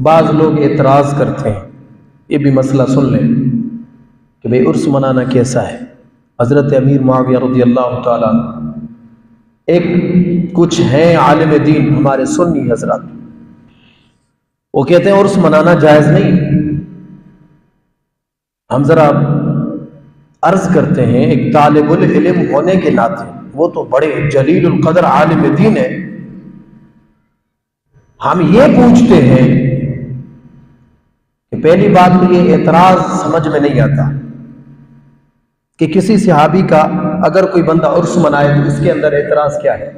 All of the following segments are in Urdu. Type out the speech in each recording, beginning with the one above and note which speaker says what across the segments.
Speaker 1: بعض لوگ اعتراض کرتے ہیں، یہ بھی مسئلہ سن لیں کہ بھئی عرس منانا کیسا ہے۔ حضرت امیر معاویہ رضی اللہ تعالیٰ ایک کچھ ہیں عالم دین ہمارے سنی حضرات، وہ کہتے ہیں عرس منانا جائز نہیں۔ ہم ذرا عرض کرتے ہیں، ایک طالب العلم ہونے کے ناطے وہ تو بڑے جلیل القدر عالم دین ہے، ہم یہ پوچھتے ہیں کہ پہلی بات تو یہ اعتراض سمجھ میں نہیں آتا کہ کسی صحابی کا اگر کوئی بندہ عرس منائے تو اس کے اندر اعتراض کیا ہے؟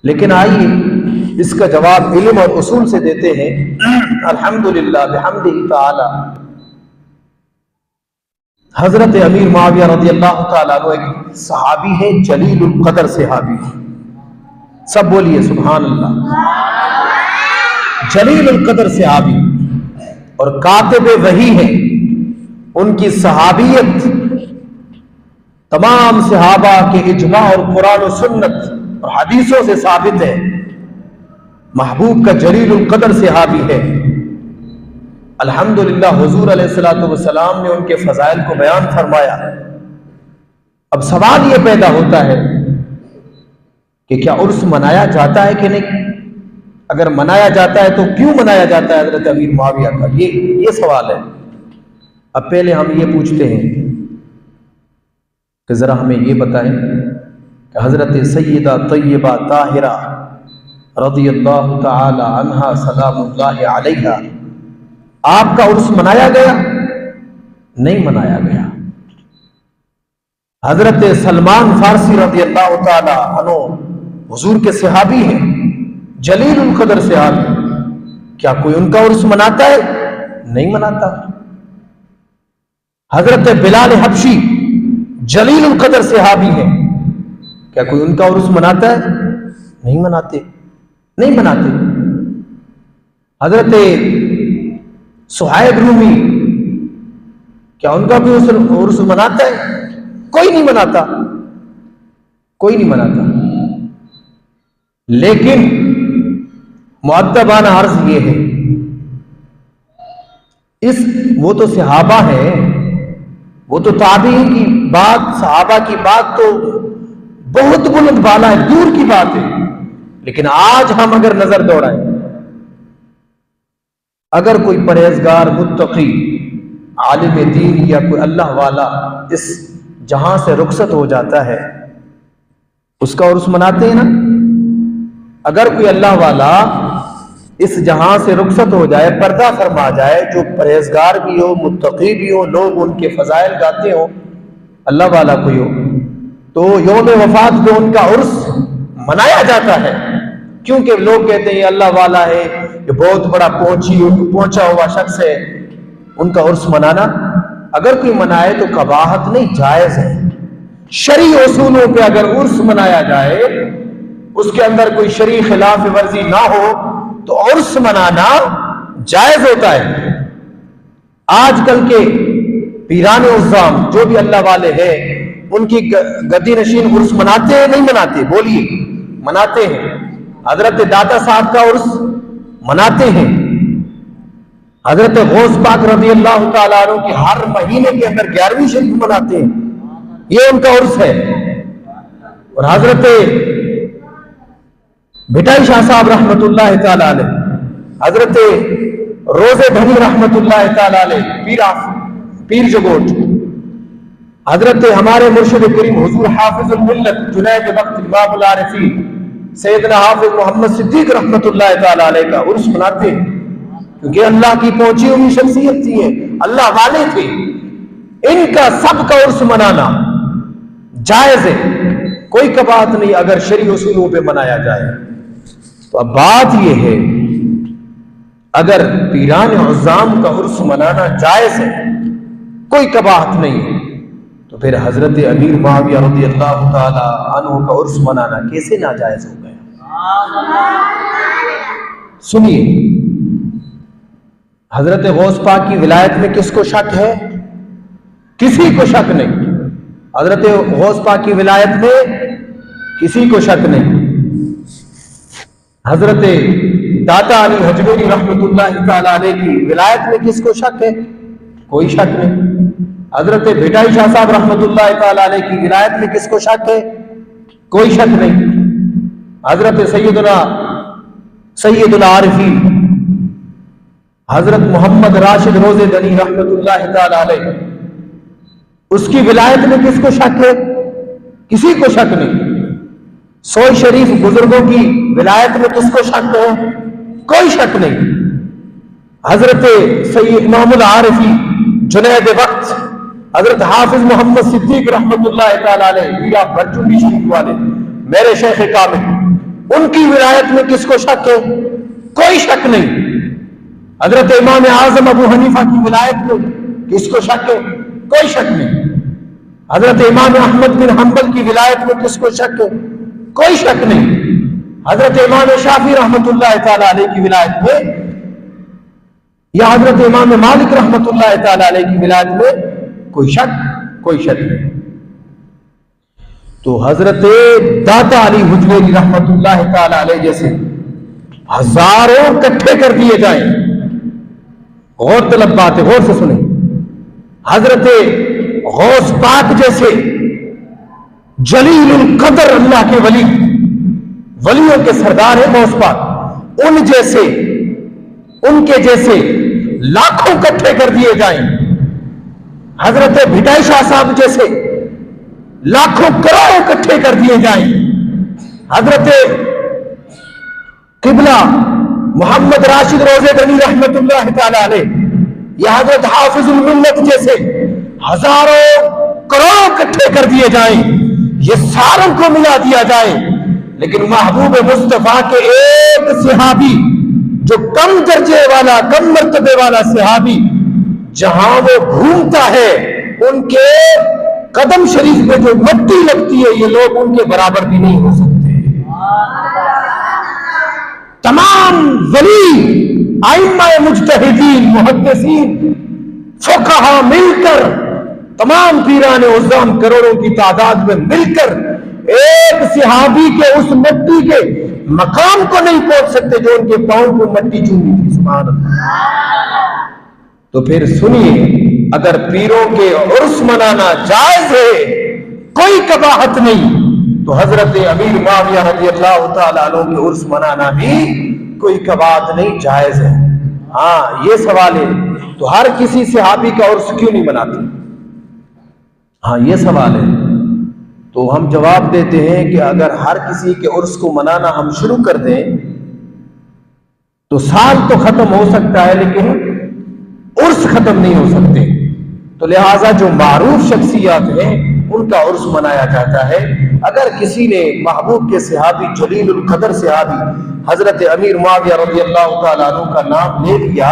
Speaker 1: لیکن آئیے اس کا جواب علم اور اصول سے دیتے ہیں۔ الحمدللہ بحمدہ تعالی، حضرت امیر معاویہ رضی اللہ تعالیٰ عنہ ایک صحابی ہے، جلیل القدر صحابی، سب بولیے سبحان اللہ، جلیل القدر صحابی اور کاتب وحی ہے۔ ان کی صحابیت تمام صحابہ کے اجماع اور قرآن و سنت اور حدیثوں سے ثابت ہے۔ محبوب کا جلیل القدر صحابی ہے۔ الحمدللہ حضور علیہ الصلوۃ والسلام نے ان کے فضائل کو بیان فرمایا۔ اب سوال یہ پیدا ہوتا ہے کہ کیا عرس منایا جاتا ہے کہ نہیں؟ اگر منایا جاتا ہے تو کیوں منایا جاتا ہے حضرت امیر معاویہ کا؟ یہ سوال ہے۔ اب پہلے ہم یہ پوچھتے ہیں کہ ذرا ہمیں یہ بتائیں کہ حضرت سیدہ طیبہ طاہرہ رضی اللہ تعالی عنہا سلام اللہ علیہا، آپ کا عرس منایا گیا؟ نہیں منایا گیا۔ حضرت سلمان فارسی رضی اللہ تعالی عنہ حضور کے صحابی ہیں، جلیل القدر صحابی، کیا کوئی ان کا عرس مناتا ہے؟ نہیں مناتا۔ حضرت بلال حبشی جلیل القدر صحابی ہیں، کیا کوئی ان کا عرس مناتا ہے؟ نہیں مناتے، نہیں مناتے۔ حضرت صہیب رومی، کیا ان کا بھی عرس مناتا ہے؟ کوئی نہیں مناتا، کوئی نہیں مناتا۔ لیکن مؤدبانہ عرض یہ ہے، وہ تو صحابہ ہیں، وہ تو تابعین کی بات، صحابہ کی بات تو بہت بلند بالا ہے، دور کی بات ہے۔ لیکن آج ہم اگر نظر دوڑائیں، اگر کوئی پرہیزگار متقی عالم دین یا کوئی اللہ والا اس جہاں سے رخصت ہو جاتا ہے، اس کا عرس مناتے ہیں نا؟ اگر کوئی اللہ والا اس جہاں سے رخصت ہو جائے، پردہ فرما جائے، جو پرہیزگار بھی ہو، متقی بھی ہو، لوگ ان کے فضائل گاتے ہو، اللہ والا کوئی ہو، تو یوم وفات پہ ان کا عرس منایا جاتا ہے، کیونکہ لوگ کہتے ہیں یہ اللہ والا ہے، یہ بہت بڑا پہنچا ہوا شخص ہے، ان کا عرس منانا اگر کوئی منائے تو قباحت نہیں، جائز ہے۔ شرعی اصولوں پہ اگر عرس منایا جائے، اس کے اندر کوئی شرعی خلاف ورزی نہ ہو تو عرس منانا جائز ہوتا ہے۔ آج کل کے پیران عظام جو بھی اللہ والے ہیں، ان کی گدی نشین عرس مناتے ہیں نہیں مناتے؟ بولیے، مناتے ہیں۔ حضرت داتا صاحب کا عرس مناتے ہیں۔ حضرت غوث پاک رضی اللہ تعالیٰ عنہ کی ہر مہینے کے اندر 11ویں شریف مناتے ہیں، یہ ان کا عرس ہے۔ اور حضرت بھٹائی شاہ صاحب رحمت اللہ تعالیٰ علیہ، حضرت روزے بھنی رحمت اللہ تعالیٰ علیہ، پیر جگوٹ، حضرت ہمارے مرشد کریم حضور حافظ الملت جنید وقت امام العارفین سیدنا حافظ محمد صدیق رحمت اللہ تعالیٰ علیہ کا عرس مناتے ہیں، کیونکہ اللہ کی پہنچی ہوئی شخصیت تھی، اللہ والے تھے، ان کا سب کا عرس منانا جائز ہے، کوئی کباہت نہیں اگر شرعی اصولوں پہ منایا جائے۔ تو اب بات یہ ہے، اگر پیران عظام کا عرس منانا جائز ہے، کوئی کباہت نہیں ہے، تو پھر حضرت امیر معاویہ رضی اللہ تعالی عنہ کا عرس منانا کیسے ناجائز ہو گیا؟ سنیے، حضرت غوث پاک کی ولایت میں کس کو شک ہے؟ کسی کو شک نہیں۔ حضرت غوث پاک کی ولایت میں کسی کو شک نہیں۔ حضرت داتا علی حجویری رحمۃ اللہ تعالی علیہ کی ولایت میں کس کو شک ہے؟ کوئی شک نہیں۔ حضرت بھٹائی شاہ صاحب رحمۃ اللہ تعالی علیہ کی ولایت میں کس کو شک ہے؟ کوئی شک نہیں۔ حضرت سید العارفین حضرت محمد راشد روزے دنی رحمۃ اللہ تعالی علیہ، اس کی ولایت میں کس کو شک ہے؟ کسی کو شک نہیں۔ سوئے شریف بزرگوں کی ولایت میں کس کو شک ہے؟ کوئی شک نہیں۔ حضرت سید امام العارفین جنید وقت حضرت حافظ محمد صدیق رحمۃ اللہ تعالی علیہ میرا برچونی شریف والے میرے شیخ کامل، ان کی ولایت میں کس کو شک ہے؟ کوئی شک نہیں۔ حضرت امام اعظم ابو حنیفہ کی ولایت میں کس کو شک ہے؟ کوئی شک نہیں۔ حضرت امام احمد بن حنبل کی ولایت میں کس کو شک ہے؟ کوئی شک نہیں۔ حضرت امام شافعی رحمۃ اللہ تعالی علیہ کی ولایت میں یا حضرت امام مالک رحمۃ اللہ تعالی علیہ کی ولایت میں کوئی شک نہیں۔ تو حضرت داتا علی حجویری رحمۃ اللہ تعالی علیہ جیسے ہزاروں اکٹھے کر دیے جائیں، غور طلب بات ہے، غور سے سنیں۔ حضرت غوث پاک جیسے جلیل القدر اللہ کے ولیوں کے سردار ہیں غوث پاک، ان کے جیسے لاکھوں اکٹھے کر دیے جائیں، حضرت بھٹائی شاہ صاحب جیسے لاکھوں کروڑوں اکٹھے کر دیے جائیں، حضرت قبلہ محمد راشد روزے دنی رحمت اللہ تعالی علیہ یا حضرت حافظ الملت جیسے ہزاروں کروڑوں اکٹھے کر دیے جائیں، یہ ساروں کو ملا دیا جائے، لیکن محبوب مصطفیٰ کے ایک صحابی جو کم درجے والا کم مرتبے والا صحابی جہاں وہ گھومتا ہے ان کے قدم شریف میں جو مٹی لگتی ہے یہ لوگ ان کے برابر بھی نہیں ہو سکتے۔ تمام ولی ائمہ مجتہدین محدثین فقہا مل کر، تمام پیران عظام کروڑوں کی تعداد میں مل کر ایک صحابی کے اس مٹی کے مقام کو نہیں پہنچ سکتے جو ان کے پاؤں کو مٹی چومی تھی۔ سبحان اللہ۔ تو پھر سنیے، اگر پیروں کے عرس منانا جائز ہے، کوئی قباحت نہیں، تو حضرت امیر معاویہ رضی اللہ تعالیٰ عنہ کے عرس منانا بھی کوئی قباحت نہیں، جائز ہے۔ ہاں یہ سوال ہے تو ہر کسی صحابی کا عرس کیوں نہیں مناتے؟ ہاں یہ سوال ہے، تو ہم جواب دیتے ہیں کہ اگر ہر کسی کے عرس کو منانا ہم شروع کر دیں تو سال تو ختم ہو سکتا ہے لیکن عرس ختم نہیں ہو سکتے، تو لہٰذا جو معروف شخصیات ہیں ان کا عرس منایا جاتا ہے۔ اگر کسی نے محبوب کے صحابی جلیل القدر صحابی حضرت امیر معاویہ رضی اللہ تعالیٰ عنہ کا نام لے لیا،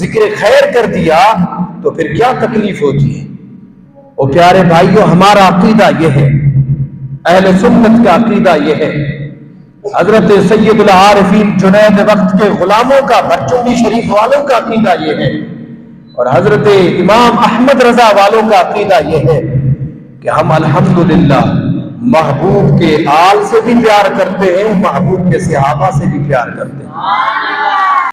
Speaker 1: ذکر خیر کر دیا، تو پھر کیا تکلیف ہوتی ہے؟ اور پیارے بھائیو، ہمارا عقیدہ یہ ہے، اہل سنت کا عقیدہ یہ ہے، حضرت سید العارفین جنید وقت کے غلاموں کا، برچونی شریف والوں کا عقیدہ یہ ہے، اور حضرت امام احمد رضا والوں کا عقیدہ یہ ہے کہ ہم الحمدللہ محبوب کے آل سے بھی پیار کرتے ہیں، محبوب کے صحابہ سے بھی پیار کرتے ہیں۔